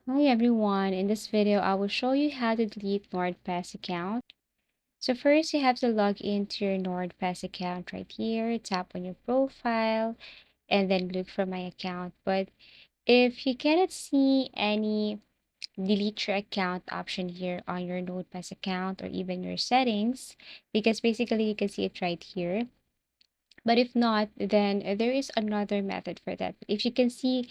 Hi everyone, in this video I will show you how to delete NordPass account. So first you have to log into your NordPass account right here, tap on your profile, and then look for my account. But if you cannot see any delete your account option here on your NordPass account or even your settings, because basically you can see it right here. But if not, then there is another method for that. If you can see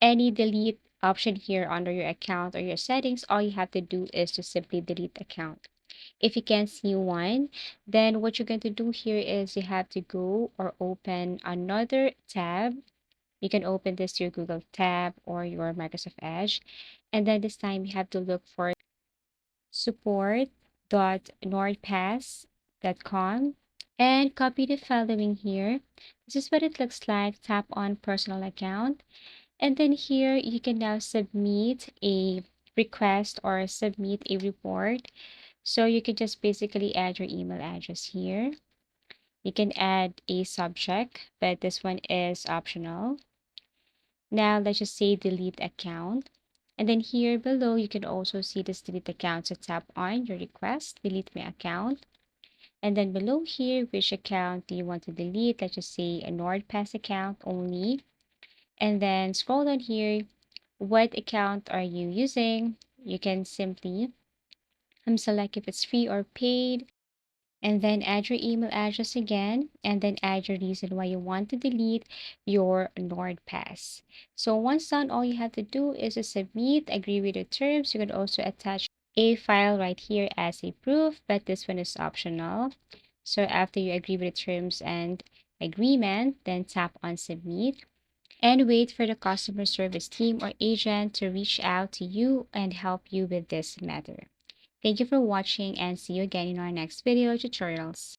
any delete option here under your account or your settings, all you have to do is to simply delete account. If you can't see one, then what you're going to do here is you have to go or open another tab. You can open this to your Google tab or your Microsoft Edge. And then this time you have to look for support.nordpass.com and copy the following here. This is what it looks like. Tap on personal account. And then here you can now submit a request or submit a report. So you can just basically add your email address here. You can add a subject, but this one is optional. Now let's just say delete account. And then here below, you can also see this delete account. So tap on your request, delete my account. And then below here, which account do you want to delete? Let's just say a NordPass account only. And then scroll down here. What account are you using? You can simply select if it's free or paid, and then add your email address again, and then add your reason why you want to delete your NordPass. So once done, all you have to do is to submit, agree with the terms. You can also attach a file right here as a proof, but this one is optional. So after you agree with the terms and agreement, then tap on submit and wait for the customer service team or agent to reach out to you and help you with this matter. Thank you for watching and see you again in our next video tutorials.